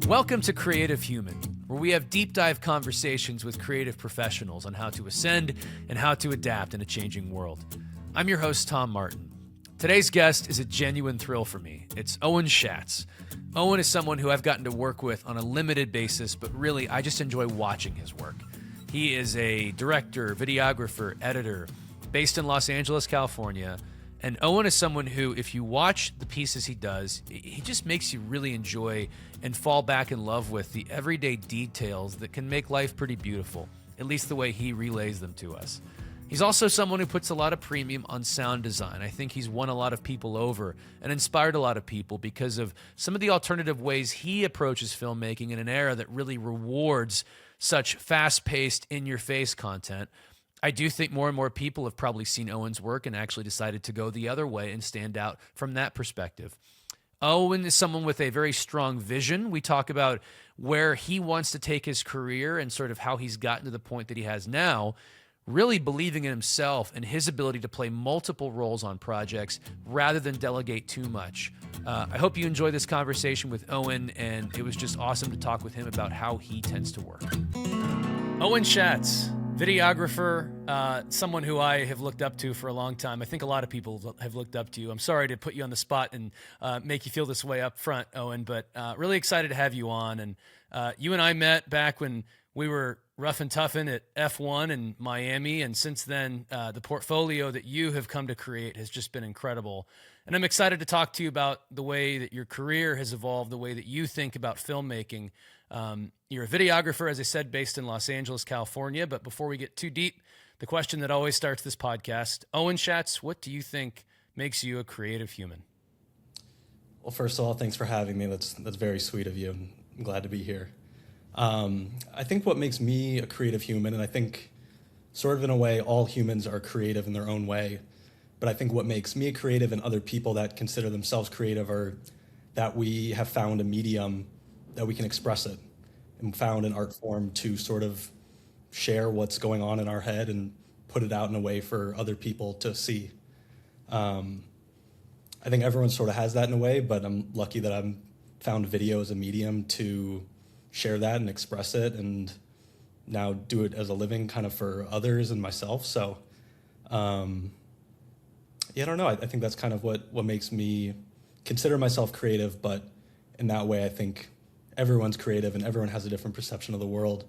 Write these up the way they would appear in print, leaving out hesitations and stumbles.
Welcome to Creative Human, where we have deep dive conversations with creative professionals on how to ascend and how to adapt in a changing world. I'm your host, Tom Martin. Today's guest is a genuine thrill for me. It's Owen Schatz. Owen is someone who I've gotten to work with on a limited basis, but really I just enjoy watching his work. He is a director, videographer, editor, based in Los Angeles, California. And Owen is someone who, if you watch the pieces he does, he just makes you really enjoy and fall back in love with the everyday details that can make life pretty beautiful, at least the way he relays them to us. He's also someone who puts a lot of premium on sound design. I think he's won a lot of people over and inspired a lot of people because of some of the alternative ways he approaches filmmaking in an era that really rewards such fast-paced, in-your-face content. I do think more and more people have probably seen Owen's work and actually decided to go the other way and stand out from that perspective. Owen is someone with a very strong vision. We talk about where he wants to take his career and sort of how he's gotten to the point that he has now, really believing in himself and his ability to play multiple roles on projects rather than delegate too much. I hope you enjoy this conversation with Owen, and it was just awesome to talk with him about how he tends to work. Owen Schatz, videographer, someone who I have looked up to for a long time. I think a lot of people have looked up to you. I'm sorry to put you on the spot and make you feel this way up front, Owen, but really excited to have you on. And you and I met back when we were rough and toughin' at F1 in Miami, and since then, the portfolio that you have come to create has just been incredible. And I'm excited to talk to you about the way that your career has evolved, the way that you think about filmmaking. You're a videographer, as I said, based in Los Angeles, California. But before we get too deep, the question that always starts this podcast, Owen Schatz, what do you think makes you a creative human? Well, first of all, thanks for having me. That's very sweet of you. I'm glad to be here. I think what makes me a creative human, and I think sort of in a way all humans are creative in their own way, but I think what makes me creative and other people that consider themselves creative are that we have found a medium that we can express it and found an art form to sort of share what's going on in our head and put it out in a way for other people to see. I think everyone sort of has that in a way, but I'm lucky that I've found video as a medium to share that and express it and now do it as a living kind of for others and myself. So, I don't know. I think that's kind of what makes me consider myself creative, but in that way, I think everyone's creative and everyone has a different perception of the world,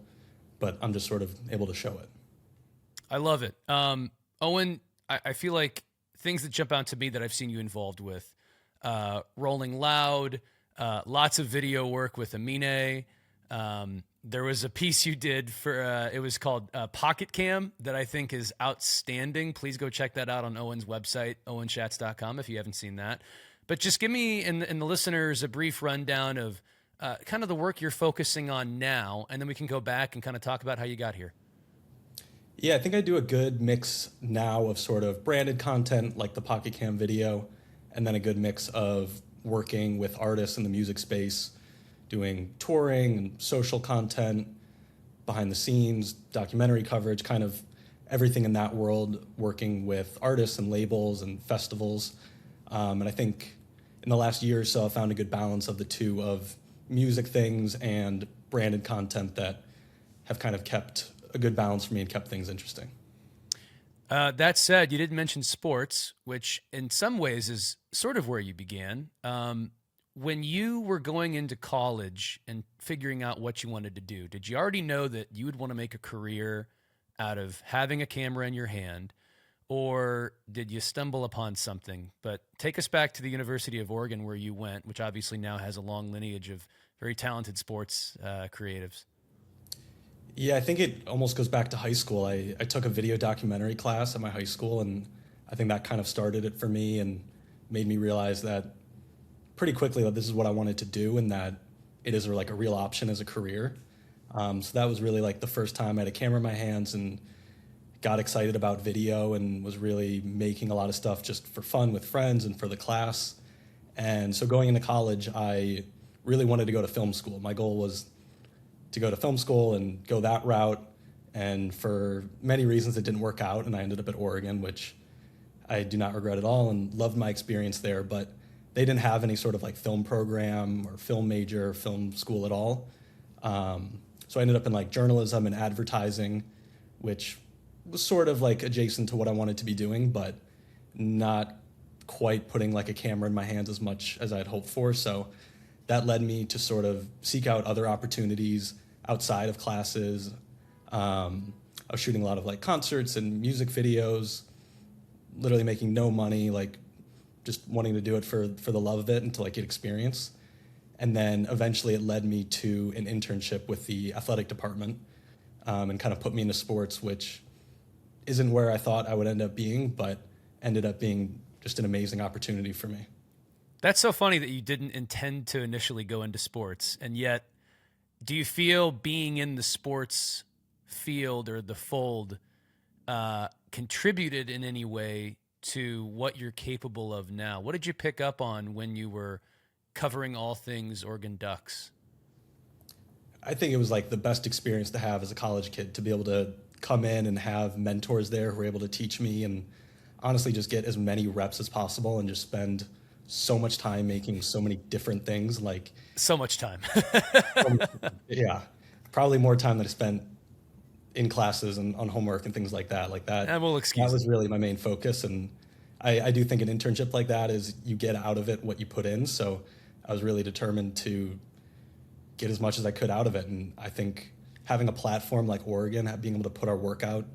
but I'm just sort of able to show it. I love it. Owen, I feel like things that jump out to me that I've seen you involved with, Rolling Loud, lots of video work with Amine. There was a piece you did for, it was called Pocket Cam that I think is outstanding. Please go check that out on Owen's website, owenschatz.com, if you haven't seen that. But just give me and the listeners a brief rundown of kind of the work you're focusing on now, and then we can go back and kind of talk about how you got here. Yeah, I think I do a good mix now of sort of branded content like the Pocket Cam video, and then a good mix of working with artists in the music space, doing touring and social content, behind the scenes, documentary coverage, kind of everything in that world, working with artists and labels and festivals. And I think in the last year or so, I found a good balance of the two, of music things and branded content that have kind of kept a good balance for me and kept things interesting. That said, you did mention sports, which in some ways is sort of where you began. When you were going into college and figuring out what you wanted to do, did you already know that you would want to make a career out of having a camera in your hand, or did you stumble upon something? But take us back to the University of Oregon where you went, which obviously now has a long lineage of very talented sports creatives. Yeah, I think it almost goes back to high school. I took a video documentary class at my high school, and I think that kind of started it for me and made me realize that pretty quickly that this is what I wanted to do and that it is like a real option as a career. So that was really like the first time I had a camera in my hands and got excited about video and was really making a lot of stuff just for fun with friends and for the class. And so going into college, I really wanted to go to film school. My goal was to go to film school and go that route. And for many reasons, it didn't work out. And I ended up at Oregon, which I do not regret at all and loved my experience there. But they didn't have any sort of like film program or film major, or film school at all. So I ended up in like journalism and advertising, which was sort of like adjacent to what I wanted to be doing, but not quite putting like a camera in my hands as much as I'd hoped for. So that led me to sort of seek out other opportunities outside of classes. I was shooting a lot of like concerts and music videos, literally making no money, like just wanting to do it for the love of it and to like get experience. And then eventually it led me to an internship with the athletic department, and kind of put me into sports, which isn't where I thought I would end up being, but ended up being just an amazing opportunity for me. That's so funny that you didn't intend to initially go into sports. And yet, do you feel being in the sports field or the fold contributed in any way to what you're capable of now? What did you pick up on when you were covering all things Oregon Ducks? I think it was like the best experience to have as a college kid, to be able to come in and have mentors there who were able to teach me and honestly just get as many reps as possible and just spend so much time making so many different things. Like so much time. Yeah, probably more time than I spent in classes and on homework and things like that. Like that, And we'll excuse that was really my main focus. And I do think an internship like that is you get out of it what you put in. So I was really determined to get as much as I could out of it. And I think having a platform like Oregon, being able to put our work out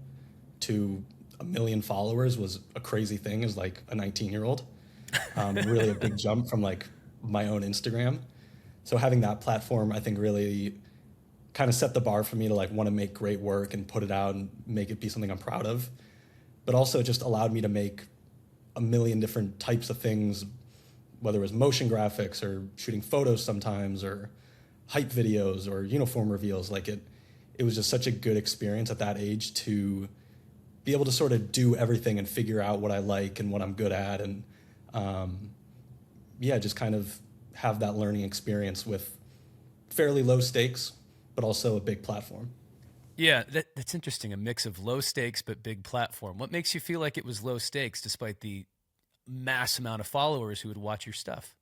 to 1 million followers was a crazy thing as like a 19-year-old. Really a big jump from like my own Instagram. So having that platform, I think really kind of set the bar for me to like want to make great work and put it out and make it be something I'm proud of. But also just allowed me to make 1 million different types of things, whether it was motion graphics or shooting photos sometimes or hype videos or uniform reveals. Like it was just such a good experience at that age to be able to sort of do everything and figure out what I like and what I'm good at. And just kind of have that learning experience with fairly low stakes, but also a big platform. Yeah, that's interesting. A mix of low stakes but big platform. What makes you feel like it was low stakes despite the mass amount of followers who would watch your stuff?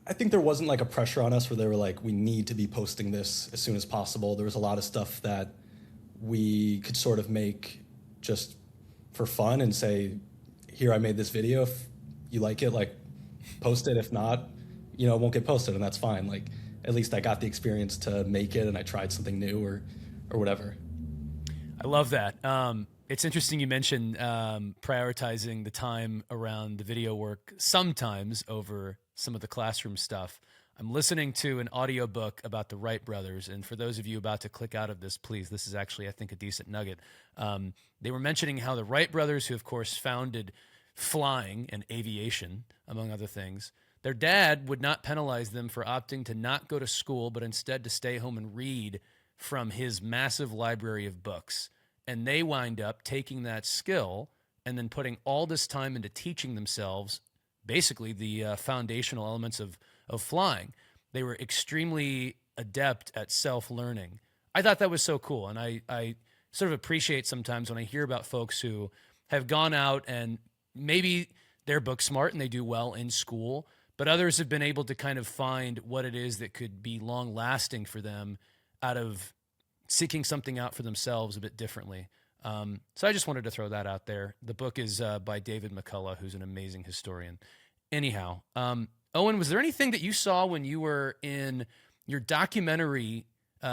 I think there wasn't like a pressure on us where they were like, we need to be posting this as soon as possible. There was a lot of stuff that we could sort of make just for fun and say, here, I made this video. If you like it, like post it. If not, it won't get posted, and that's fine. Like, at least I got the experience to make it and I tried something new or whatever. I love that. It's interesting you mentioned prioritizing the time around the video work sometimes over some of the classroom stuff. I'm listening to an audiobook about the Wright brothers, and for those of you about to click out of this, please, this is actually, I think, a decent nugget. They were mentioning how the Wright brothers, who of course founded flying and aviation, among other things, their dad would not penalize them for opting to not go to school, but instead to stay home and read from his massive library of books. And they wind up taking that skill and then putting all this time into teaching themselves basically the foundational elements of flying. They were extremely adept at self-learning. I thought that was so cool. And I sort of appreciate sometimes when I hear about folks who have gone out and maybe they're book smart and they do well in school, but others have been able to kind of find what it is that could be long lasting for them out of seeking something out for themselves a bit differently. So I just wanted to throw that out there. The book is by David McCullough, who's an amazing historian. Anyhow, Owen, was there anything that you saw when you were in your documentary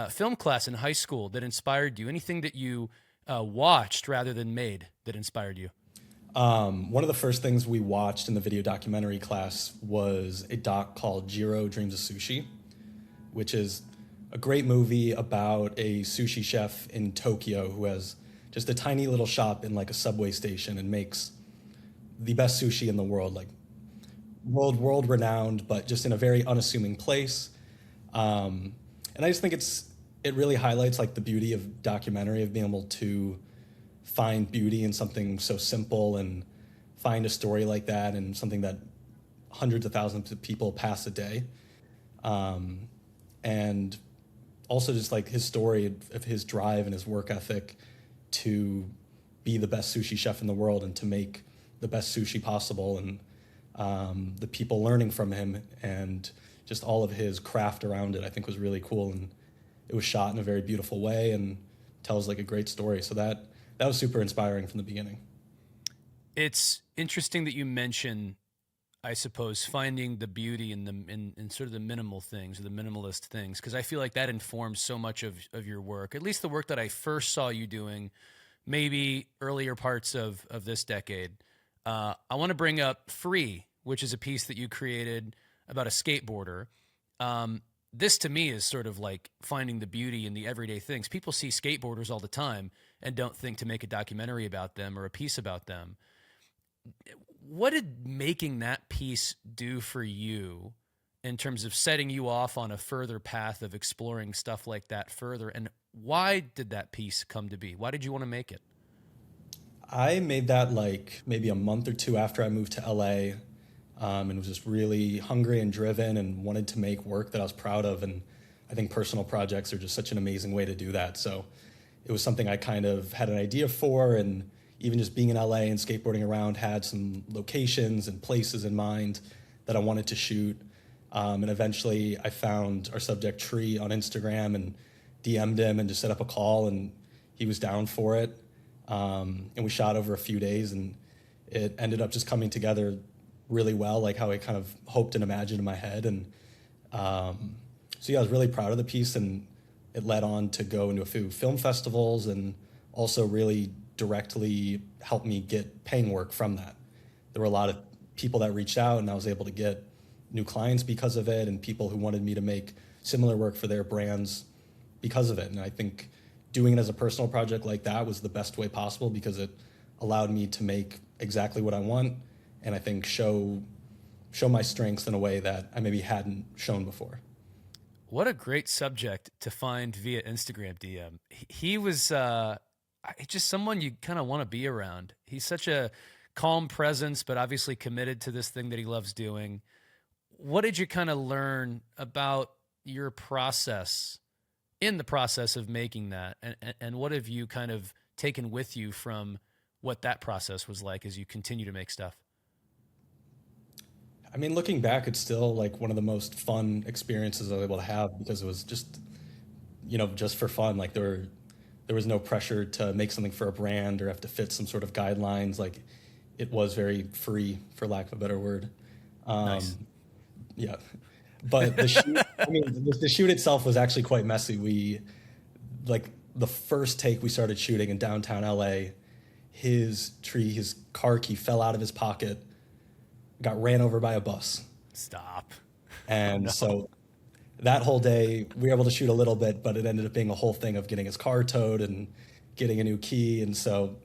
film class in high school that inspired you? Anything that you watched rather than made that inspired you? One of the first things we watched in the video documentary class was a doc called Jiro Dreams of Sushi, which is a great movie about a sushi chef in Tokyo who has just a tiny little shop in like a subway station and makes the best sushi in the world, like world renowned, but just in a very unassuming place. And I just think it really highlights like the beauty of documentary, of being able to find beauty in something so simple and find a story like that and something that hundreds of thousands of people pass a day. And also just like his story of his drive and his work ethic to be the best sushi chef in the world and to make the best sushi possible. And the people learning from him, and just all of his craft around it, I think was really cool. And it was shot in a very beautiful way and tells like a great story. So that was super inspiring from the beginning. It's interesting that you mention, I suppose, finding the beauty in in sort of the minimal things or the minimalist things, because I feel like that informs so much of your work, at least the work that I first saw you doing, maybe earlier parts of this decade. I want to bring up Free, which is a piece that you created about a skateboarder. This to me is sort of like finding the beauty in the everyday things. People see skateboarders all the time and don't think to make a documentary about them or a piece about them. What did making that piece do for you in terms of setting you off on a further path of exploring stuff like that further? And why did that piece come to be? Why did you want to make it? I made that like maybe a month or two after I moved to LA, and was just really hungry and driven and wanted to make work that I was proud of. And I think personal projects are just such an amazing way to do that. So it was something I kind of had an idea for, and even just being in LA and skateboarding around, had some locations and places in mind that I wanted to shoot. And eventually I found our subject Tree on Instagram and DM'd him and just set up a call, and he was down for it. And we shot over a few days, and it ended up just coming together really well, like how I kind of hoped and imagined in my head. And so yeah, I was really proud of the piece, and it led on to go into a few film festivals and also really directly helped me get paying work from that. There were a lot of people that reached out, and I was able to get new clients because of it, and people who wanted me to make similar work for their brands because of it. And I think doing it as a personal project like that was the best way possible, because it allowed me to make exactly what I want, and I think show my strengths in a way that I maybe hadn't shown before. What a great subject to find via Instagram DM. He was just someone you kind of want to be around. He's such a calm presence, but obviously committed to this thing that he loves doing. What did you kind of learn about your process in the process of making that? And what have you kind of taken with you from what that process was like as you continue to make stuff? I mean, looking back, it's still like one of the most fun experiences I was able to have, because it was just, just for fun. Like there was no pressure to make something for a brand or have to fit some sort of guidelines. Like it was very free, for lack of a better word. Nice. Yeah. But the shoot, I mean, the shoot itself was actually quite messy. Like the first take we started shooting in downtown LA, his car key fell out of his pocket, got ran over by a bus. Stop. And No. so that whole day we were able to shoot a little bit, but it ended up being a whole thing of getting his car towed and getting a new key. And so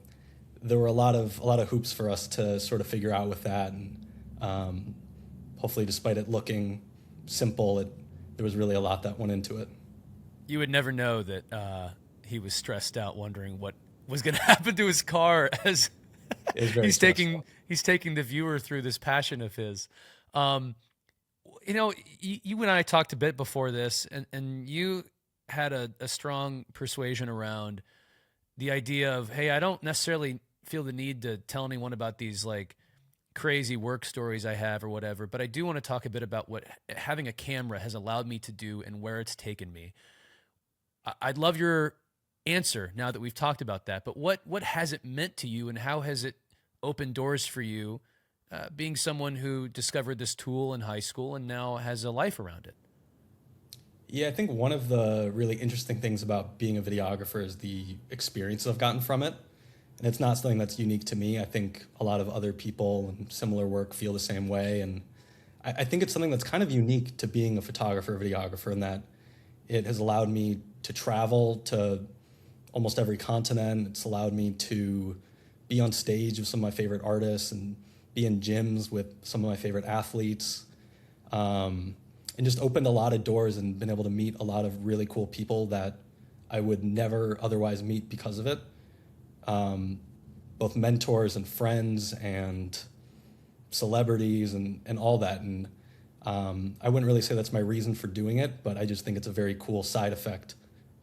there were a lot of hoops for us to sort of figure out with that. And hopefully, despite it looking simple, there was really a lot that went into it. You would never know that he was stressed out, wondering what was going to happen to his car as It was very stressful. he's taking the viewer through this passion of his. Um, you and I talked a bit before this, and you had a strong persuasion around the idea of, hey, I don't necessarily feel the need to tell anyone about these like crazy work stories I have or whatever, but I do want to talk a bit about what having a camera has allowed me to do and where it's taken me. I'd love your answer now that we've talked about that, but what has it meant to you, and how has it opened doors for you, being someone who discovered this tool in high school and now has a life around it? Yeah, I think one of the really interesting things about being a videographer is the experience I've gotten from it. And it's not something that's unique to me. I think a lot of other people in similar work feel the same way. And I think it's something that's kind of unique to being a photographer or videographer, in that it has allowed me to travel to almost every continent. It's allowed me to be on stage with some of my favorite artists and be in gyms with some of my favorite athletes, and just opened a lot of doors and been able to meet a lot of really cool people that I would never otherwise meet because of it. Both mentors and friends and celebrities and all that. And I wouldn't really say that's my reason for doing it, but I just think it's a very cool side effect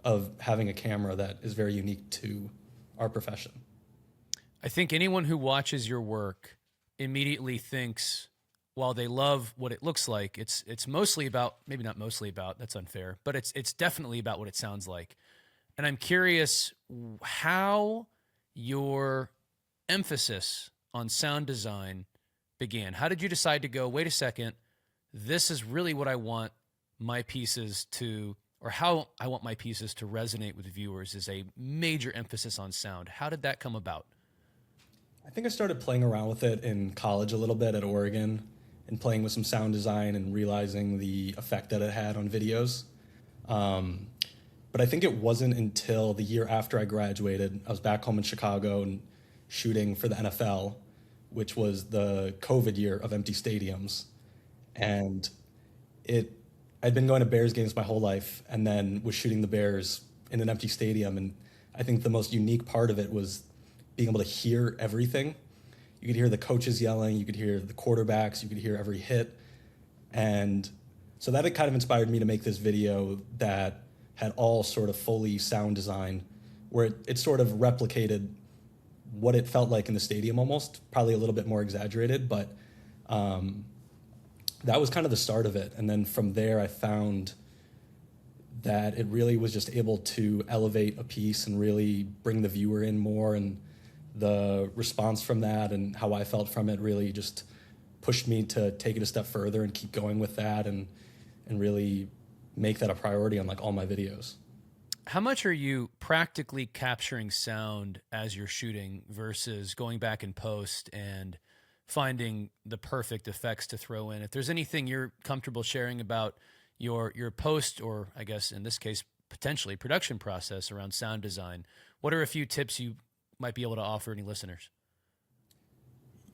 of having a camera that is very unique to our profession. I think anyone who watches your work immediately thinks while they love what it looks like, it's mostly about, maybe not mostly about, that's unfair, but it's definitely about what it sounds like. And I'm curious how your emphasis on sound design began. How did you decide to go, wait a second, this is really what I want my pieces to, or how I want my pieces to resonate with viewers, is a major emphasis on sound. How did that come about? I think I started playing around with it in college a little bit at Oregon and playing with some sound design and realizing the effect that it had on videos. But I think it wasn't until the year after I graduated, I was back home in Chicago and shooting for the NFL, which was the COVID year of empty stadiums. And I'd been going to Bears games my whole life and then was shooting the Bears in an empty stadium. And I think the most unique part of it was being able to hear everything. You could hear the coaches yelling, you could hear the quarterbacks, you could hear every hit. And so that had kind of inspired me to make this video that had all sort of Foley sound design, where it sort of replicated what it felt like in the stadium almost, probably a little bit more exaggerated, but that was kind of the start of it. And then from there, I found that it really was just able to elevate a piece and really bring the viewer in more. And the response from that and how I felt from it really just pushed me to take it a step further and keep going with that and really make that a priority on like all my videos. How much are you practically capturing sound as you're shooting versus going back in post and finding the perfect effects to throw in? If there's anything you're comfortable sharing about your post, or I guess in this case, potentially production process around sound design, what are a few tips you might be able to offer any listeners?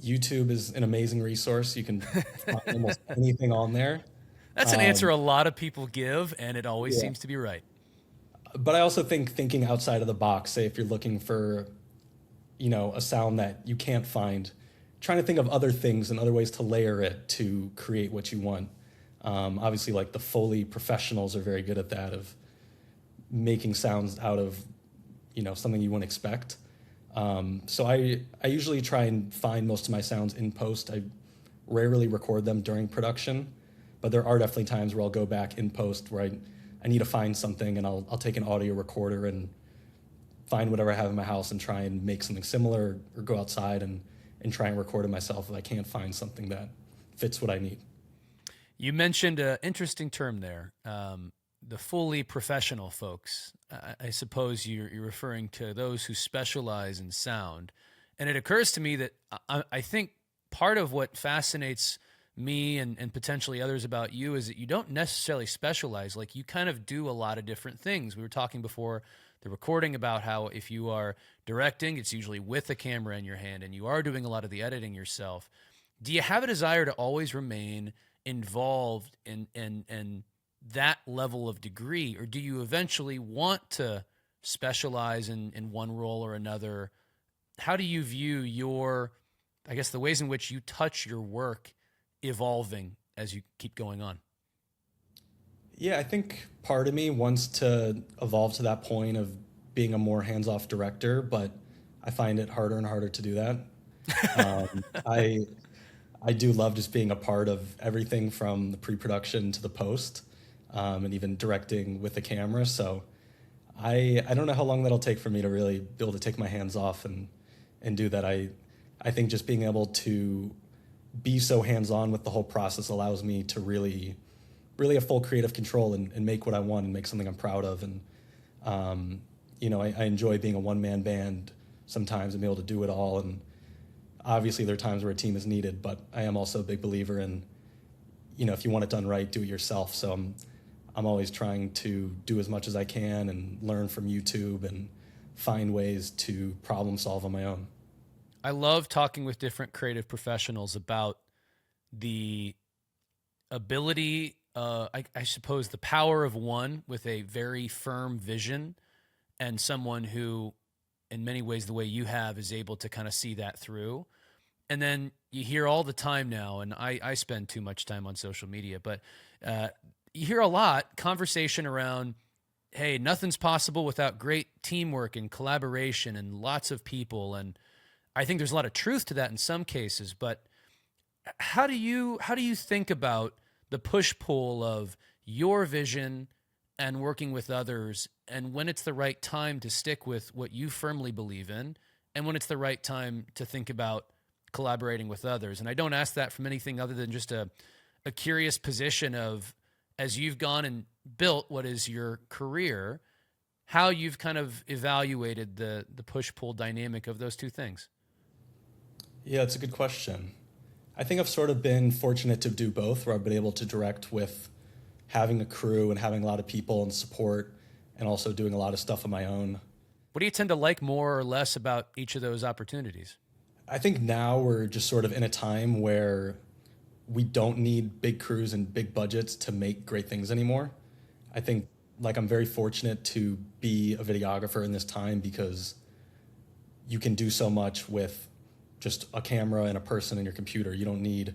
YouTube is an amazing resource. You can find almost anything on there. That's an answer a lot of people give, and it always Yeah. seems to be right. But I also think thinking outside of the box, say if you're looking for, a sound that you can't find, trying to think of other things and other ways to layer it to create what you want. Obviously, like the Foley professionals are very good at that, of making sounds out of, something you wouldn't expect. So I usually try and find most of my sounds in post. I rarely record them during production, but there are definitely times where I'll go back in post where I need to find something, and I'll take an audio recorder and find whatever I have in my house and try and make something similar, or go outside and try and record it myself if I can't find something that fits what I need. You mentioned an interesting term there, the fully professional folks. I suppose you're referring to those who specialize in sound. And it occurs to me that I think part of what fascinates me and potentially others about you is that you don't necessarily specialize. Like, you kind of do a lot of different things. We were talking before the recording about how if you are directing, it's usually with a camera in your hand, and you are doing a lot of the editing yourself. Do you have a desire to always remain involved in that level of degree, or do you eventually want to specialize in one role or another? How do you view the ways in which you touch your work evolving as you keep going on? Yeah, I think part of me wants to evolve to that point of being a more hands-off director, but I find it harder and harder to do that. I do love just being a part of everything from the pre-production to the post, and even directing with the camera. So I don't know how long that'll take for me to really be able to take my hands off and do that. I think just being able to be so hands-on with the whole process allows me to really have full creative control and make what I want and make something I'm proud of. And, I enjoy being a one-man band sometimes and be able to do it all. And obviously there are times where a team is needed, but I am also a big believer in, if you want it done right, do it yourself. So I'm always trying to do as much as I can and learn from YouTube and find ways to problem solve on my own. I love talking with different creative professionals about the ability, I suppose, the power of one with a very firm vision and someone who, in many ways, the way you have, is able to kind of see that through. And then you hear all the time now, and I spend too much time on social media, but you hear a lot conversation around, hey, nothing's possible without great teamwork and collaboration and lots of people. And I think there's a lot of truth to that in some cases, but how do you think about the push pull of your vision and working with others, and when it's the right time to stick with what you firmly believe in, and when it's the right time to think about collaborating with others? And I don't ask that from anything other than just a curious position of, as you've gone and built what is your career, how you've kind of evaluated the push pull dynamic of those two things. Yeah, it's a good question. I think I've sort of been fortunate to do both, where I've been able to direct with having a crew and having a lot of people and support, and also doing a lot of stuff on my own. What do you tend to like more or less about each of those opportunities? I think now we're just sort of in a time where we don't need big crews and big budgets to make great things anymore. I think like I'm very fortunate to be a videographer in this time because you can do so much with just a camera and a person and your computer. You don't need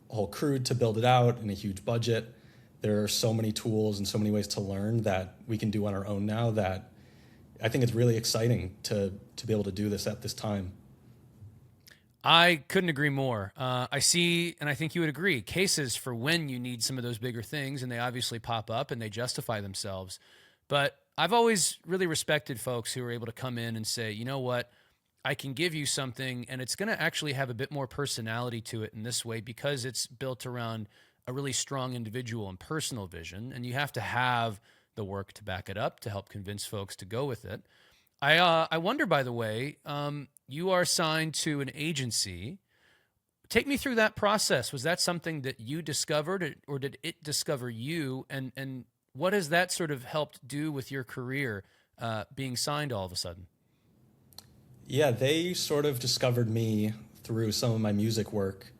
a whole crew to build it out and a huge budget. There are so many tools and so many ways to learn that we can do on our own now that I think it's really exciting to be able to do this at this time. I couldn't agree more. I see, and I think you would agree, cases for when you need some of those bigger things, and they obviously pop up and they justify themselves. But I've always really respected folks who are able to come in and say, you know what, I can give you something, and it's going to actually have a bit more personality to it in this way because it's built around a really strong individual and personal vision, and you have to have the work to back it up to help convince folks to go with it. I wonder, by the way, you are signed to an agency. Take me through that process. Was that something that you discovered, or did it discover you? And what has that sort of helped do with your career, being signed all of a sudden? Yeah, they sort of discovered me through some of my music work,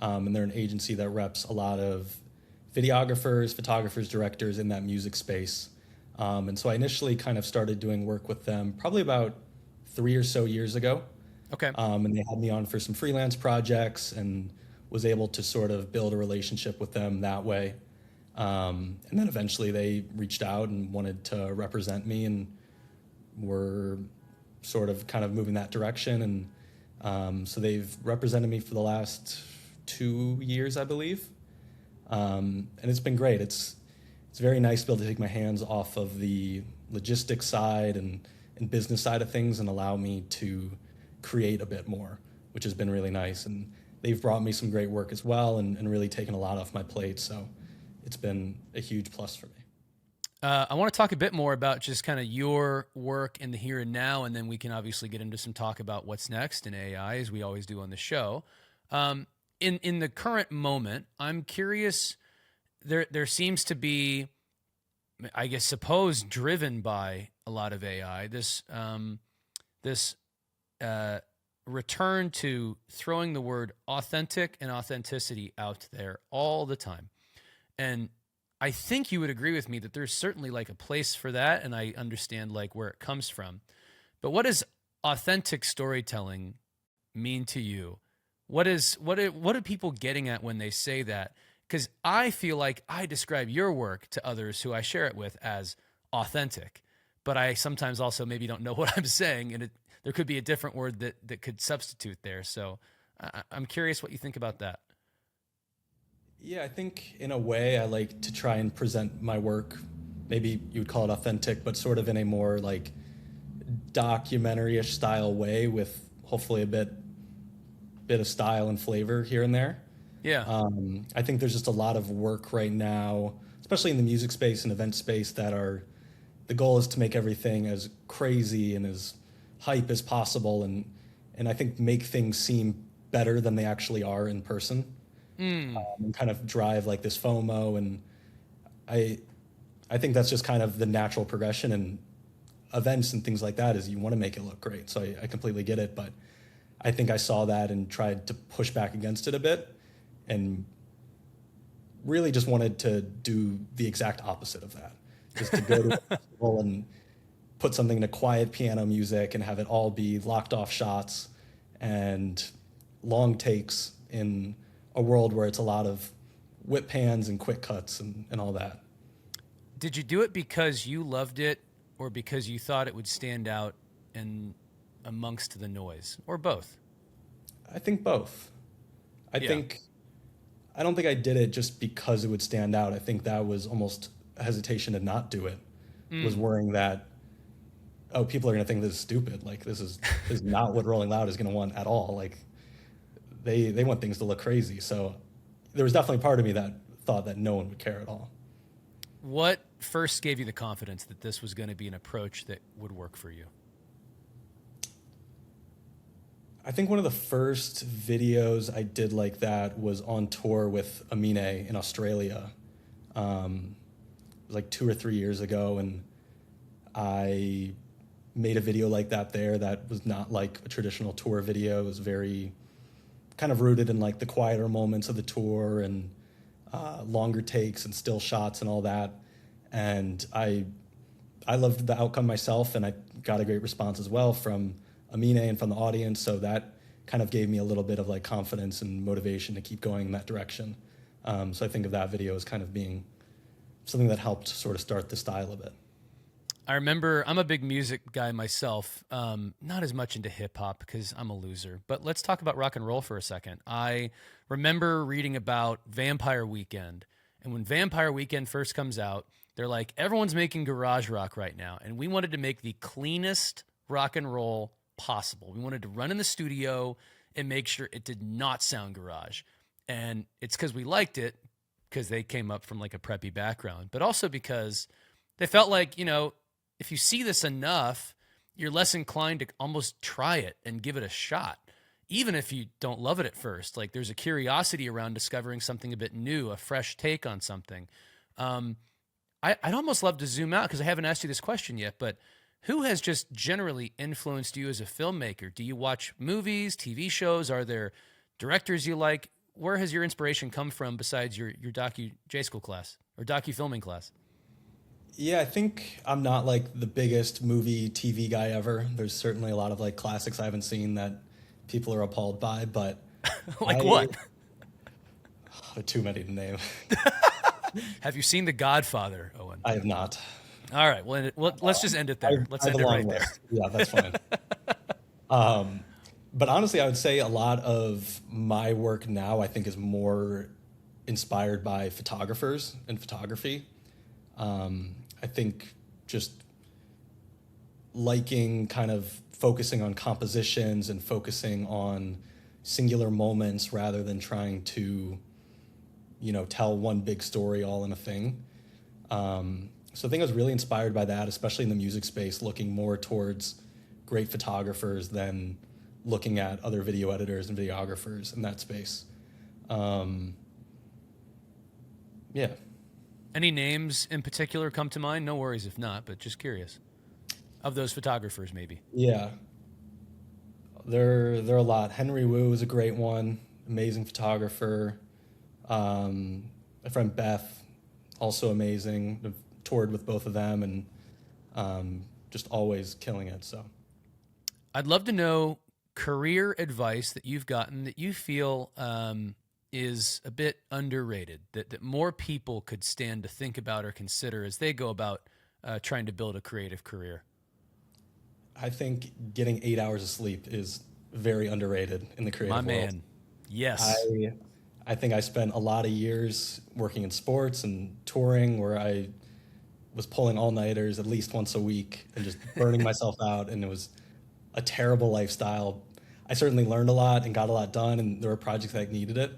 and they're an agency that reps a lot of videographers, photographers, directors in that music space. And so I initially kind of started doing work with them probably about 3 or so years ago. Okay. And they had me on for some freelance projects and was able to sort of build a relationship with them that way. And then eventually they reached out and wanted to represent me and were sort of kind of moving that direction. And so they've represented me for the last 2 years, I believe. And it's been great. It's very nice to be able to take my hands off of the logistics side and business side of things and allow me to create a bit more, which has been really nice. And they've brought me some great work as well and really taken a lot off my plate. So it's been a huge plus for me. I want to talk a bit more about just kind of your work in the here and now, and then we can obviously get into some talk about what's next in AI, as we always do on the show. In the current moment, I'm curious. There seems to be, I guess, driven by a lot of AI, this return to throwing the word authentic and authenticity out there all the time. And I think you would agree with me that there's certainly like a place for that, and I understand like where it comes from. But what does authentic storytelling mean to you? What are people getting at when they say that? Because I feel like I describe your work to others who I share it with as authentic, but I sometimes also maybe don't know what I'm saying, and there could be a different word that could substitute there. So I'm curious what you think about that. Yeah, I think in a way I like to try and present my work. Maybe you would call it authentic, but sort of in a more like documentary-ish style way with hopefully a bit of style and flavor here and there. Yeah. I think there's just a lot of work right now, especially in the music space and event space, the goal is to make everything as crazy and as hype as possible, and I think make things seem better than they actually are in person, and kind of drive like this FOMO. And I I think that's just kind of the natural progression in events and things like that, is you want to make it look great. So I completely get it, but I think I saw that and tried to push back against it a bit, and really just wanted to do the exact opposite of that. Just to go to a festival and put something into quiet piano music and have it all be locked off shots and long takes in a world where it's a lot of whip pans and quick cuts and all that. Did you do it because you loved it, or because you thought it would stand out and amongst the noise, or both? I think both. I Yeah. think I don't think I did it just because it would stand out. I think that was almost a hesitation to not do it, was worrying that, oh, people are going to think this is stupid. Like, this is not what Rolling Loud is going to want at all. Like, they want things to look crazy. So there was definitely part of me that thought that no one would care at all. What first gave you the confidence that this was going to be an approach that would work for you? I think one of the first videos I did like that was on tour with Amine in Australia. It was like 2 or 3 years ago, and I made a video like that there that was not like a traditional tour video. It was very kind of rooted in like the quieter moments of the tour and longer takes and still shots and all that. And I loved the outcome myself, and I got a great response as well from Amine and from the audience. So that kind of gave me a little bit of like confidence and motivation to keep going in that direction. So I think of that video as kind of being something that helped sort of start the style of it. I remember, I'm a big music guy myself, not as much into hip hop because I'm a loser, but let's talk about rock and roll for a second. I remember reading about Vampire Weekend, and when Vampire Weekend first comes out, they're like, everyone's making garage rock right now, and we wanted to make the cleanest rock and roll possible. We wanted to run in the studio and make sure it did not sound garage. And it's because we liked it, because they came up from like a preppy background, but also because they felt like, you know, if you see this enough, you're less inclined to almost try it and give it a shot, even if you don't love it at first. Like, there's a curiosity around discovering something a bit new, a fresh take on something. I'd almost love to zoom out, because I haven't asked you this question yet, but who has just generally influenced you as a filmmaker? Do you watch movies, TV shows? Are there directors you like? Where has your inspiration come from besides your docu J-school class or docu-filming class? Yeah, I think I'm not like the biggest movie TV guy ever. There's certainly a lot of like classics I haven't seen that people are appalled by, but like what? Too many to name. Have you seen The Godfather, Owen? I have not. All right, well, let's just end it there. Let's end it right there. Yeah, that's fine. But honestly, I would say a lot of my work now, I think, is more inspired by photographers and photography. I think just liking kind of focusing on compositions and focusing on singular moments rather than trying to, you know, tell one big story all in a thing. So I think I was really inspired by that, especially in the music space, looking more towards great photographers than looking at other video editors and videographers in that space. Yeah. Any names in particular come to mind? No worries if not, but just curious. Of those photographers, maybe. Yeah. There are a lot. Henry Wu is a great one. Amazing photographer. My friend Beth, also amazing. I've toured with both of them and just always killing it. So I'd love to know career advice that you've gotten that you feel is a bit underrated, that more people could stand to think about or consider as they go about trying to build a creative career. I think getting 8 hours of sleep is very underrated in the creative world. My man. Yes. I think I spent a lot of years working in sports and touring where I was pulling all-nighters at least once a week and just burning myself out, and it was a terrible lifestyle. I certainly learned a lot and got a lot done, and there were projects that needed it.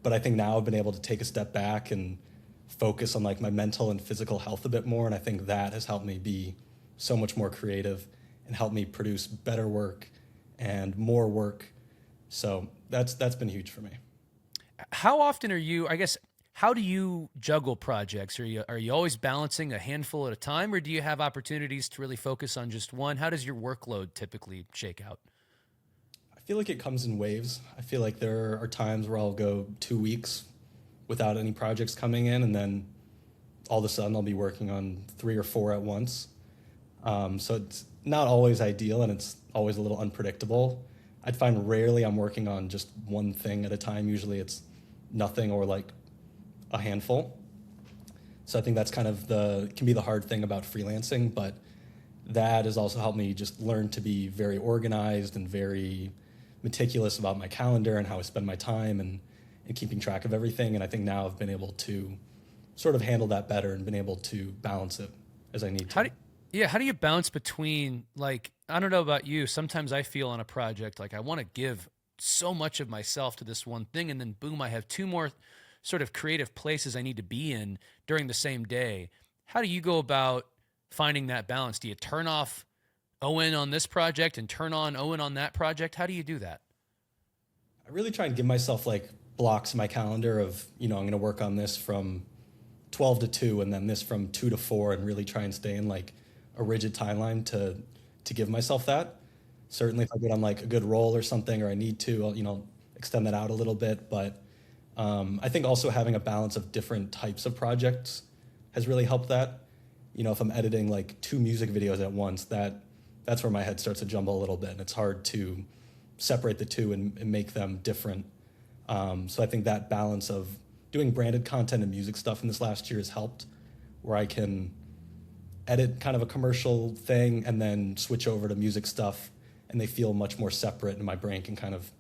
But I think now I've been able to take a step back and focus on like my mental and physical health a bit more, and I think that has helped me be so much more creative and helped me produce better work and more work. So that's been huge for me. How often are you, I guess, how do you juggle projects? Are you always balancing a handful at a time, or do you have opportunities to really focus on just one? How does your workload typically shake out? I feel like it comes in waves. I feel like there are times where I'll go 2 weeks without any projects coming in, and then all of a sudden I'll be working on 3 or 4 at once. So it's not always ideal, and it's always a little unpredictable. I'd find rarely I'm working on just one thing at a time. Usually it's nothing or like a handful. So I think that's kind of can be the hard thing about freelancing, but that has also helped me just learn to be very organized and very meticulous about my calendar and how I spend my time, and and keeping track of everything. And I think now I've been able to sort of handle that better and been able to balance it as I need to. Yeah, how do you bounce between, like, I don't know about you, sometimes I feel on a project like I want to give so much of myself to this one thing, and then boom, I have two more sort of creative places I need to be in during the same day. How do you go about finding that balance? Do you turn off Owen on this project and turn on Owen on that project? How do you do that? I really try and give myself like blocks in my calendar of, I'm going to work on this from 12 to 2 and then this from 2 to 4, and really try and stay in like a rigid timeline to give myself that. Certainly if I get on like a good roll or something, or I need to, I'll extend that out a little bit. But I think also having a balance of different types of projects has really helped that. If I'm editing like 2 music videos at once, that's where my head starts to jumble a little bit, and it's hard to separate the two and make them different. So I think that balance of doing branded content and music stuff in this last year has helped, where I can edit kind of a commercial thing and then switch over to music stuff, and they feel much more separate, and my brain can kind of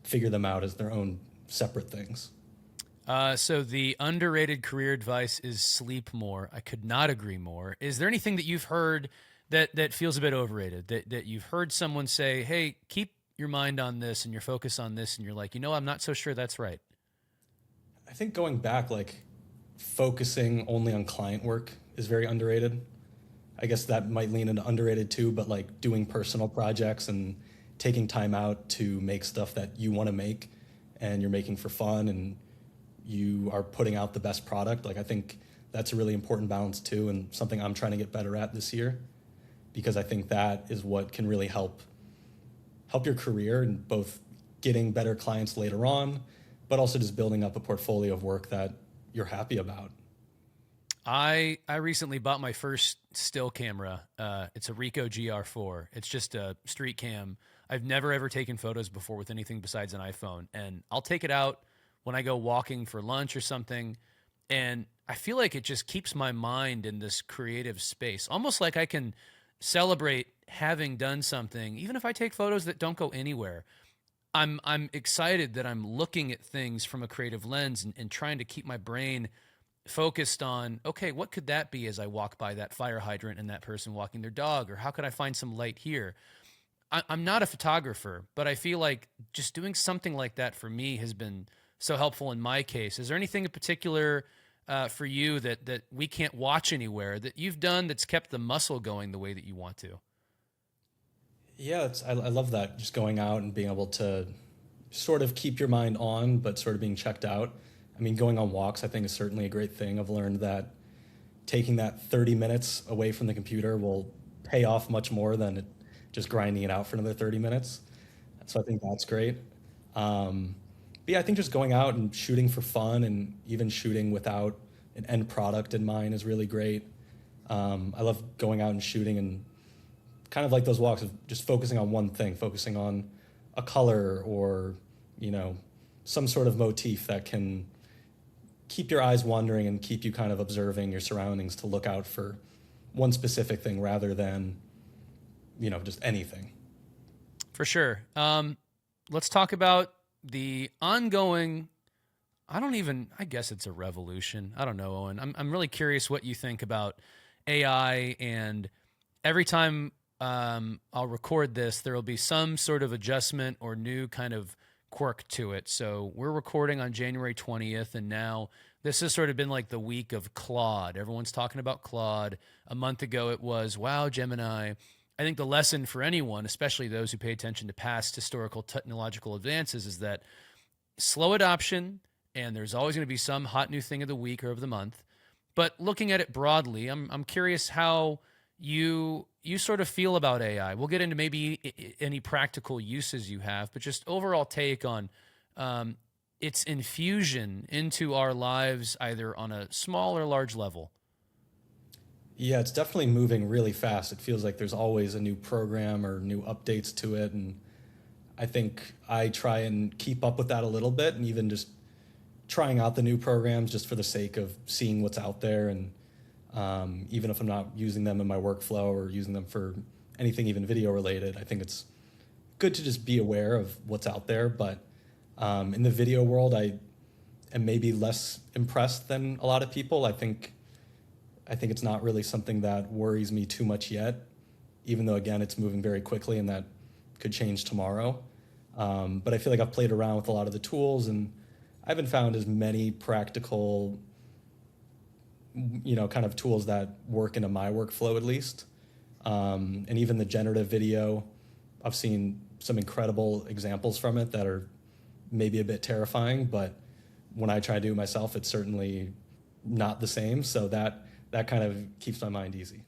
figure them out as their own separate things. So the underrated career advice is sleep more. I could not agree more. Is there anything that you've heard that feels a bit overrated, that you've heard someone say, hey, keep your mind on this and your focus on this, and you're like, I'm not so sure that's right? I think going back, like focusing only on client work is very underrated. I guess that might lean into underrated too, but like doing personal projects and taking time out to make stuff that you want to make and you're making for fun and you are putting out the best product. Like I think that's a really important balance too, and something I'm trying to get better at this year, because I think that is what can really help your career, and both getting better clients later on, but also just building up a portfolio of work that you're happy about. I recently bought my first still camera. It's a Ricoh GR4. It's just a street cam. I've never ever taken photos before with anything besides an iPhone, and I'll take it out when I go walking for lunch or something, and I feel like it just keeps my mind in this creative space, almost like I can celebrate having done something, even if I take photos that don't go anywhere. I'm excited that I'm looking at things from a creative lens and trying to keep my brain focused on, okay, what could that be as I walk by that fire hydrant and that person walking their dog, or how could I find some light here? I'm not a photographer, but I feel like just doing something like that for me has been so helpful in my case. Is there anything in particular for you that we can't watch anywhere that you've done that's kept the muscle going the way that you want to? Yeah, I love that. Just going out and being able to sort of keep your mind on, but sort of being checked out. I mean, going on walks, I think, is certainly a great thing. I've learned that taking that 30 minutes away from the computer will pay off much more than just grinding it out for another 30 minutes. So I think that's great. But yeah, I think just going out and shooting for fun, and even shooting without an end product in mind, is really great. I love going out and shooting, and kind of like those walks of just focusing on one thing, focusing on a color or, some sort of motif that can keep your eyes wandering and keep you kind of observing your surroundings, to look out for one specific thing rather than, just anything. For sure. Let's talk about the ongoing, I guess it's a revolution. I don't know, Owen. I'm really curious what you think about AI, and every time I'll record this, there will be some sort of adjustment or new kind of quirk to it. So we're recording on January 20th, and now this has sort of been like the week of Claude. Everyone's talking about Claude. A month ago it was, wow, Gemini. I think the lesson for anyone, especially those who pay attention to past historical technological advances, is that slow adoption, and there's always going to be some hot new thing of the week or of the month. But looking at it broadly, I'm curious how you sort of feel about AI. We'll get into maybe any practical uses you have, but just overall take on its infusion into our lives, either on a small or large level. Yeah, it's definitely moving really fast. It feels like there's always a new program or new updates to it. And I think I try and keep up with that a little bit, and even just trying out the new programs just for the sake of seeing what's out there. And even if I'm not using them in my workflow or using them for anything even video related, I think it's good to just be aware of what's out there. But in the video world, I am maybe less impressed than a lot of people. I think it's not really something that worries me too much yet, even though, again, it's moving very quickly and that could change tomorrow. But I feel like I've played around with a lot of the tools, and I haven't found as many practical, kind of tools that work into my workflow, at least. And even the generative video, I've seen some incredible examples from it that are maybe a bit terrifying, but when I try to do it myself, it's certainly not the same. So that kind of keeps my mind easy.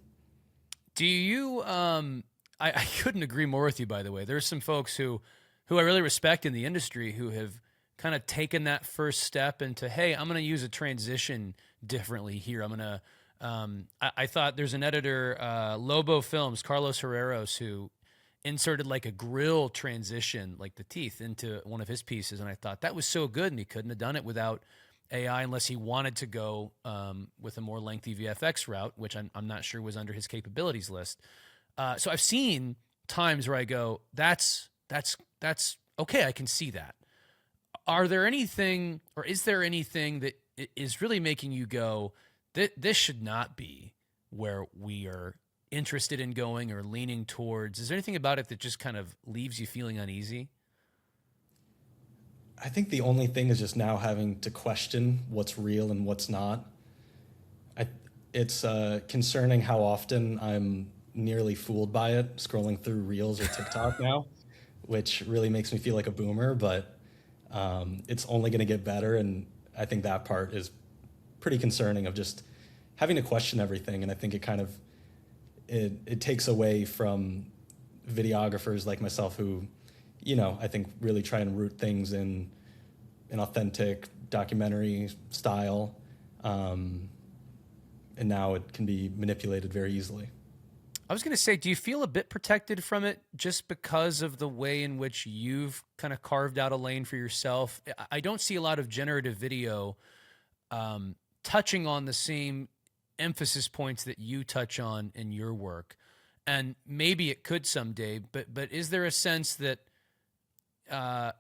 Do you, I couldn't agree more with you, by the way. There's some folks who I really respect in the industry who have kind of taken that first step into, hey, I'm going to use a transition differently here. I'm going to, I thought there's an editor, Lobo Films, Carlos Herreros, who inserted like a grill transition, like the teeth, into one of his pieces. And I thought that was so good, and he couldn't have done it without AI unless he wanted to go with a more lengthy VFX route, which I'm not sure was under his capabilities list. So I've seen times where I go, that's okay, I can see that. Are there anything, or is there anything that is really making you go, this should not be where we are interested in going or leaning towards? Is there anything about it that just kind of leaves you feeling uneasy? I think the only thing is just now having to question what's real and what's not. It's concerning how often I'm nearly fooled by it scrolling through Reels or TikTok now, which really makes me feel like a boomer, but it's only going to get better. And I think that part is pretty concerning, of just having to question everything. And I think it kind of, it takes away from videographers like myself who, I think really try and root things in an authentic documentary style. And now it can be manipulated very easily. I was going to say, do you feel a bit protected from it just because of the way in which you've kind of carved out a lane for yourself? I don't see a lot of generative video touching on the same emphasis points that you touch on in your work. And maybe it could someday, but is there a sense that,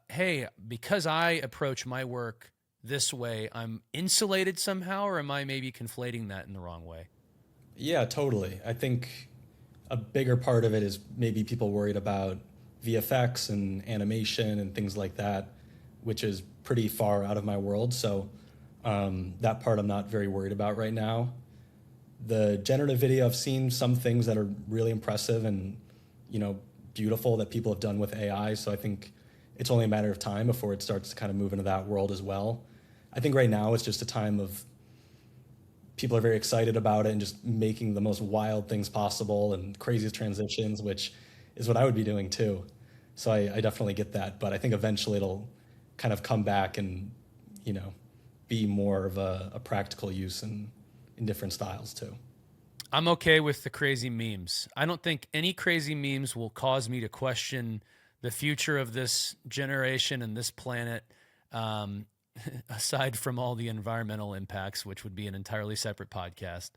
hey, because I approach my work this way, I'm insulated somehow, or am I maybe conflating that in the wrong way? Yeah, totally. I think a bigger part of it is maybe people worried about VFX and animation and things like that, which is pretty far out of my world. So that part I'm not very worried about right now. The generative video, I've seen some things that are really impressive and, beautiful that people have done with AI. So I think it's only a matter of time before it starts to kind of move into that world as well. I think right now it's just a time of people are very excited about it and just making the most wild things possible and craziest transitions, which is what I would be doing too. So I definitely get that. But I think eventually it'll kind of come back and, be more of a practical use in different styles too. I'm okay with the crazy memes. I don't think any crazy memes will cause me to question the future of this generation and this planet, aside from all the environmental impacts, which would be an entirely separate podcast.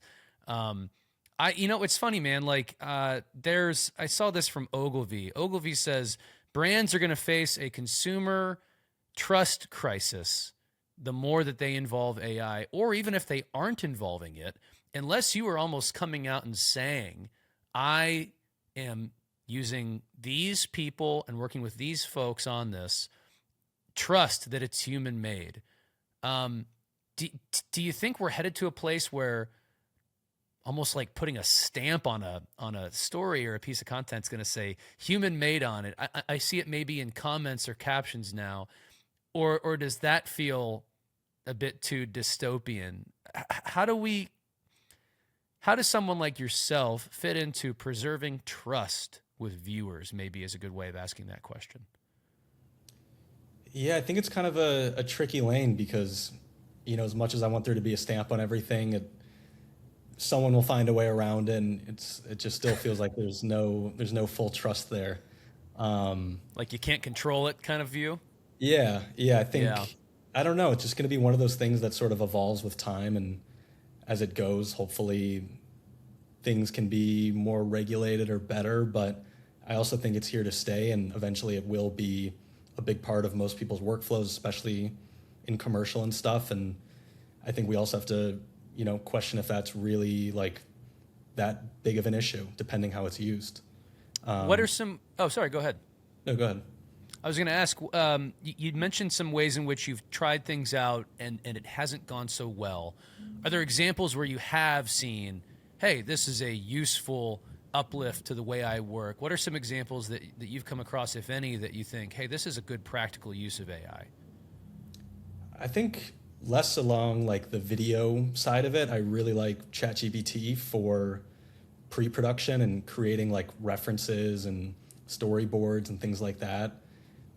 It's funny, man. Like, I saw this from Ogilvy. Ogilvy says brands are going to face a consumer trust crisis the more that they involve AI, or even if they aren't involving it, unless you are almost coming out and saying, I am using these people and working with these folks on this, trust that it's human made. Do you think we're headed to a place where almost like putting a stamp on a story or a piece of content is going to say human made on it? I see it maybe in comments or captions now, or does that feel a bit too dystopian? How does someone like yourself fit into preserving trust with viewers, maybe, is a good way of asking that question? Yeah, I think it's kind of a tricky lane because, as much as I want there to be a stamp on everything, someone will find a way around it, and it just still feels like there's no full trust there. Like you can't control it kind of view? Yeah, I think, yeah. I don't know, it's just going to be one of those things that sort of evolves with time, and as it goes, hopefully things can be more regulated or better, but I also think it's here to stay, and eventually it will be a big part of most people's workflows, especially in commercial and stuff. And I think we also have to, question if that's really like that big of an issue, depending how it's used. What are some? Oh, sorry. Go ahead. No, go ahead. I was going to ask. You mentioned some ways in which you've tried things out and it hasn't gone so well. Are there examples where you have seen, hey, this is a useful uplift to the way I work? What are some examples that you've come across, if any, that you think, hey, this is a good practical use of AI? I think less along like the video side of it. I really like ChatGPT for pre-production and creating like references and storyboards and things like that.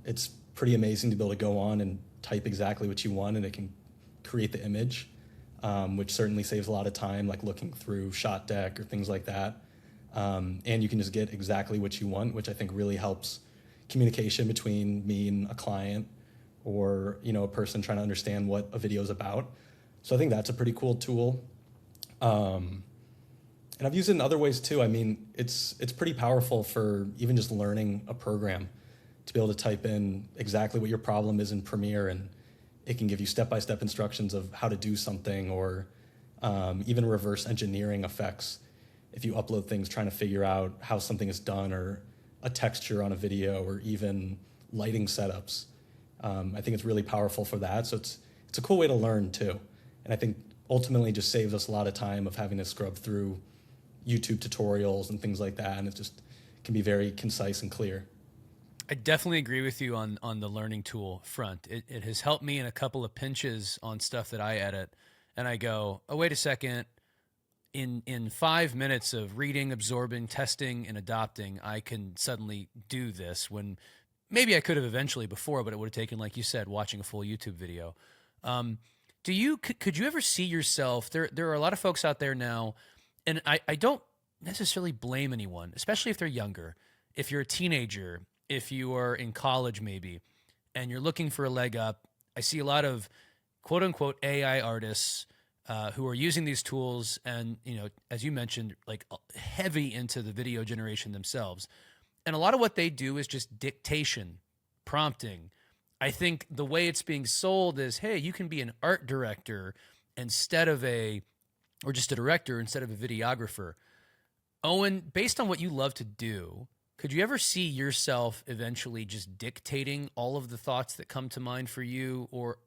It's pretty amazing to be able to go on and type exactly what you want and it can create the image, which certainly saves a lot of time, like looking through shot deck or things like that. And you can just get exactly what you want, which I think really helps communication between me and a client or, a person trying to understand what a video is about. So I think that's a pretty cool tool. And I've used it in other ways too. I mean, it's pretty powerful for even just learning a program to be able to type in exactly what your problem is in Premiere, and it can give you step-by-step instructions of how to do something, or even reverse engineering effects if you upload things trying to figure out how something is done, or a texture on a video, or even lighting setups. I think it's really powerful for that. So it's a cool way to learn too. And I think ultimately just saves us a lot of time of having to scrub through YouTube tutorials and things like that. And it just can be very concise and clear. I definitely agree with you on the learning tool front. It has helped me in a couple of pinches on stuff that I edit. And I go, oh, wait a second. In 5 minutes of reading, absorbing, testing, and adopting, I can suddenly do this when maybe I could have eventually before, but it would have taken, like you said, watching a full YouTube video. Could you ever see yourself? There are a lot of folks out there now, and I don't necessarily blame anyone, especially if they're younger. If you're a teenager, if you are in college maybe, and you're looking for a leg up, I see a lot of quote unquote AI artists who are using these tools and, as you mentioned, like heavy into the video generation themselves. And a lot of what they do is just dictation, prompting. I think the way it's being sold is, hey, you can be an art director or just a director instead of a videographer. Owen, based on what you love to do, could you ever see yourself eventually just dictating all of the thoughts that come to mind for you? Or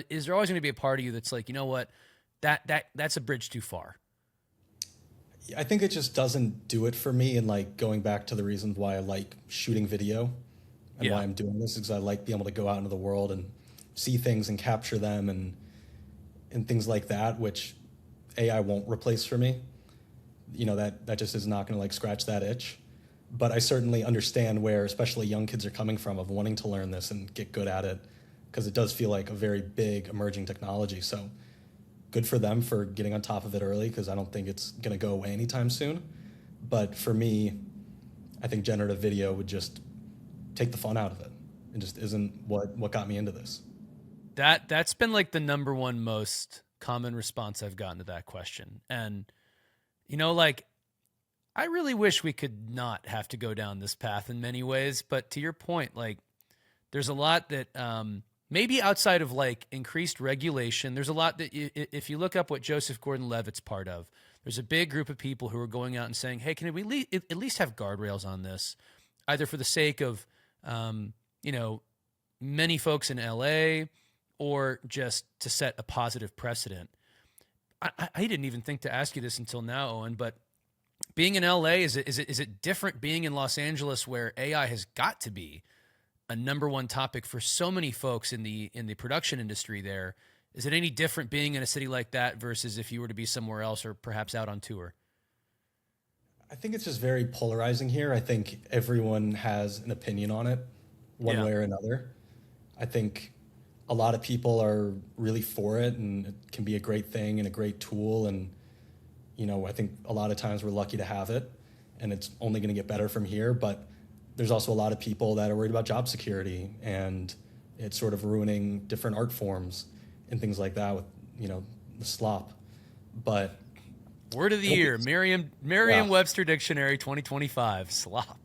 is there always going to be a part of you that's like, you know what, that's a bridge too far? I think it just doesn't do it for me. And like going back to the reasons why I like shooting video and why I'm doing this is because I like being able to go out into the world and see things and capture them and things like that, which AI won't replace for me. That just is not going to like scratch that itch. But I certainly understand where especially young kids are coming from of wanting to learn this and get good at it, because it does feel like a very big emerging technology. So good for them for getting on top of it early, because I don't think it's going to go away anytime soon. But for me, I think generative video would just take the fun out of it. It just isn't what got me into this. That's been like the number one most common response I've gotten to that question. And, I really wish we could not have to go down this path in many ways. But to your point, like there's a lot that maybe outside of like increased regulation, there's a lot that if you look up what Joseph Gordon-Levitt's part of, there's a big group of people who are going out and saying, hey, can we at least have guardrails on this, either for the sake of, many folks in LA or just to set a positive precedent. I didn't even think to ask you this until now, Owen, but being in LA, is it different being in Los Angeles, where AI has got to be a number one topic for so many folks in the production industry there? Is it any different being in a city like that versus if you were to be somewhere else or perhaps out on tour? I think it's just very polarizing here. I think everyone has an opinion on it one way or another. I think a lot of people are really for it, and it can be a great thing and a great tool. And, I think a lot of times we're lucky to have it, and it's only going to get better from here. But there's also a lot of people that are worried about job security, and it's sort of ruining different art forms and things like that with, the slop. But word of the year, Merriam-Webster Dictionary 2025, slop.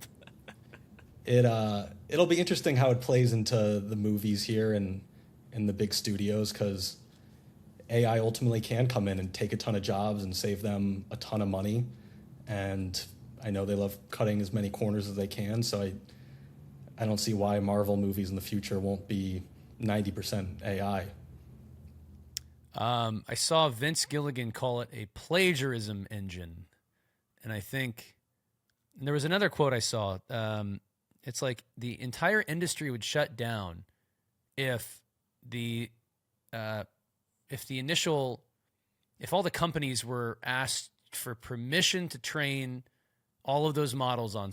It'll be interesting how it plays into the movies here and in the big studios, because AI ultimately can come in and take a ton of jobs and save them a ton of money. And I know they love cutting as many corners as they can, so I don't see why Marvel movies in the future won't be 90% AI. I saw Vince Gilligan call it a plagiarism engine. And I think and there was another quote I saw. It's like the entire industry would shut down if the initial if all the companies were asked for permission to train all of those models on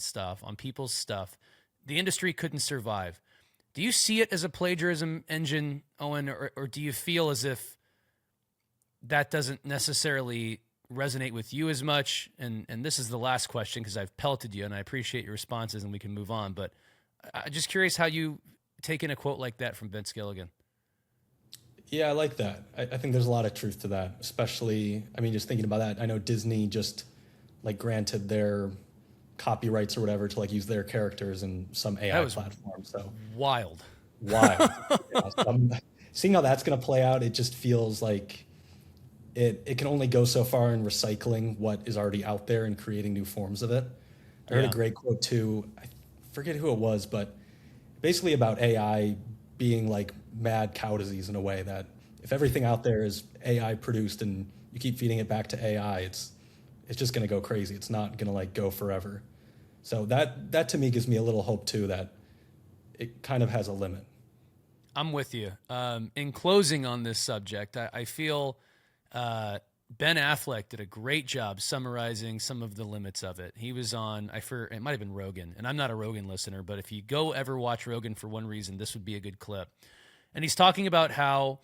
people's stuff, the industry couldn't survive. Do you see it as a plagiarism engine, Owen, or do you feel as if that doesn't necessarily resonate with you as much? And this is the last question because I've pelted you and I appreciate your responses and we can move on. But I'm just curious how you take in a quote like that from Vince Gilligan. Yeah, I like that. I think there's a lot of truth to that, especially, I mean, just thinking about that, I know Disney just like granted their copyrights or whatever to like use their characters in some AI platform. So wild. Yeah, so seeing how that's going to play out, it just feels like it can only go so far in recycling what is already out there and creating new forms of it. I heard a great quote too. I forget who it was, but basically about AI being like mad cow disease in a way that if everything out there is AI produced and you keep feeding it back to AI, it's just going to go crazy. It's not going to like go forever. So that to me gives me a little hope too, that it kind of has a limit. I'm with you. In closing on this subject, I feel Ben Affleck did a great job summarizing some of the limits of it. He was on, it might have been Rogan, and I'm not a Rogan listener, but if you go ever watch Rogan for one reason, this would be a good clip. And he's talking about how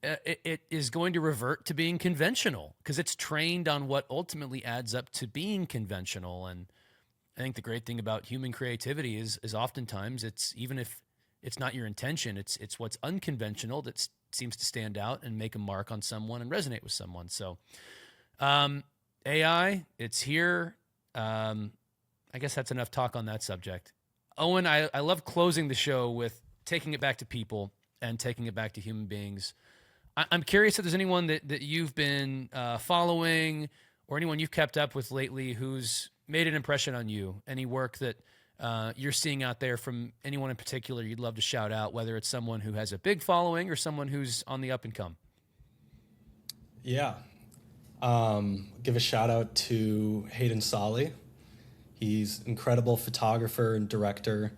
it is going to revert to being conventional because it's trained on what ultimately adds up to being conventional. And I think the great thing about human creativity is oftentimes it's, even if it's not your intention, it's what's unconventional that seems to stand out and make a mark on someone and resonate with someone. So AI, it's here. I guess that's enough talk on that subject. Owen, I love closing the show with taking it back to people and taking it back to human beings. I'm curious if there's anyone that you've been following or anyone you've kept up with lately who's made an impression on you, any work that you're seeing out there from anyone in particular you'd love to shout out, whether it's someone who has a big following or someone who's on the up and come. Yeah. Give a shout out to Hayden Solly. He's an incredible photographer and director.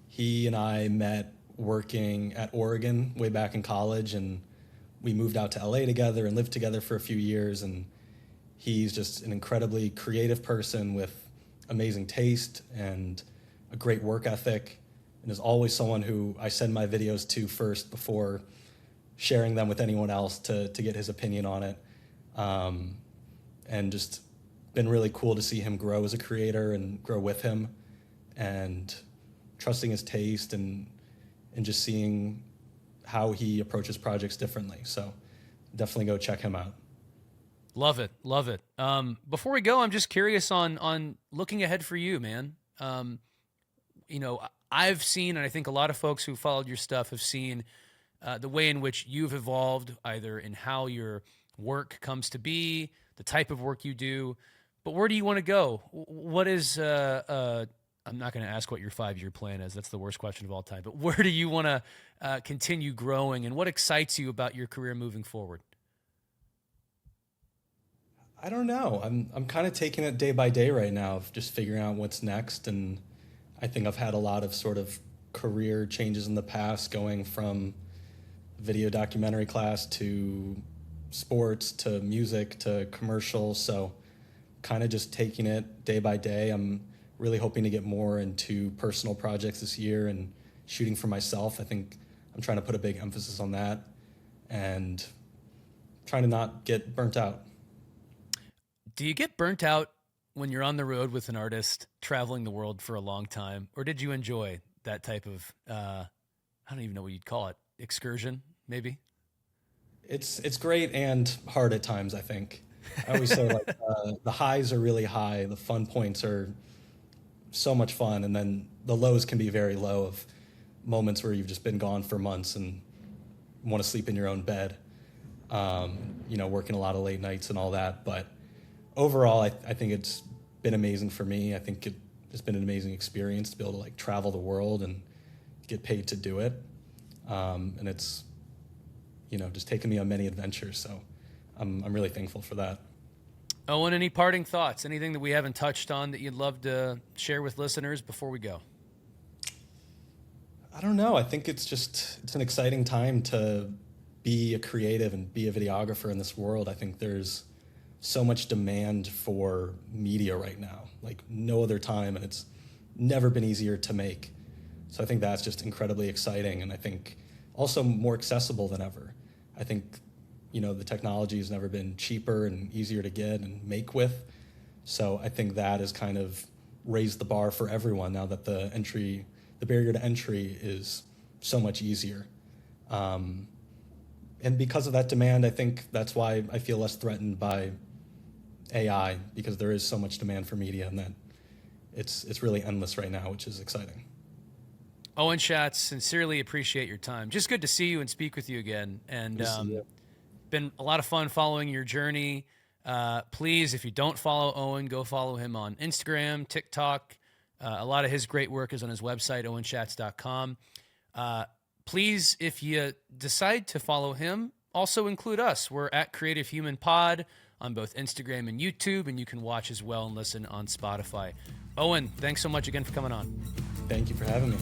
He and I met working at Oregon way back in college, and we moved out to LA together and lived together for a few years. And he's just an incredibly creative person with amazing taste and a great work ethic, and is always someone who I send my videos to first before sharing them with anyone else to get his opinion on it. And just been really cool to see him grow as a creator and grow with him and trusting his taste and just seeing how he approaches projects differently. So definitely go check him out. Love it. Love it. Before we go, I'm just curious on looking ahead for you, man. You know, I've seen, and I think a lot of folks who followed your stuff have seen the way in which you've evolved, either in how your work comes to be, the type of work you do, but where do you want to go? What is, I'm not going to ask what your 5-year plan is. That's the worst question of all time, but where do you want to continue growing, and what excites you about your career moving forward? I don't know. I'm kind of taking it day by day right now of just figuring out what's next. And I think I've had a lot of sort of career changes in the past, going from video documentary class to sports to music to commercials. So kind of just taking it day by day. I'm really hoping to get more into personal projects this year and shooting for myself. I think I'm trying to put a big emphasis on that and trying to not get burnt out. Do you get burnt out when you're on the road with an artist traveling the world for a long time, or did you enjoy that type of, I don't even know what you'd call it, excursion, maybe? It's great and hard at times, I think. I always say like the highs are really high, the fun points are so much fun, and then the lows can be very low of moments where you've just been gone for months and want to sleep in your own bed, working a lot of late nights and all that. But overall, I think it's been amazing for me. I think it's been an amazing experience to be able to like travel the world and get paid to do it. And it's, just taken me on many adventures. So I'm really thankful for that. Owen, any parting thoughts? Anything that we haven't touched on that you'd love to share with listeners before we go? I don't know. I think it's an exciting time to be a creative and be a videographer in this world. I think there's so much demand for media right now, like no other time, and it's never been easier to make. So I think that's just incredibly exciting, and I think also more accessible than ever. I think, the technology has never been cheaper and easier to get and make with. So I think that has kind of raised the bar for everyone now that the barrier to entry is so much easier. And because of that demand, I think that's why I feel less threatened by AI, because there is so much demand for media, and that it's really endless right now, which is exciting. Owen Schatz, sincerely appreciate your time. Just good to see you and speak with you again. And been a lot of fun following your journey. Please, if you don't follow Owen, go follow him on Instagram, TikTok. A lot of his great work is on his website, owenschatz.com. Please, if you decide to follow him, also include us. We're at Creative Human Pod on both Instagram and YouTube, and you can watch as well and listen on Spotify. Owen, thanks so much again for coming on. Thank you for having me.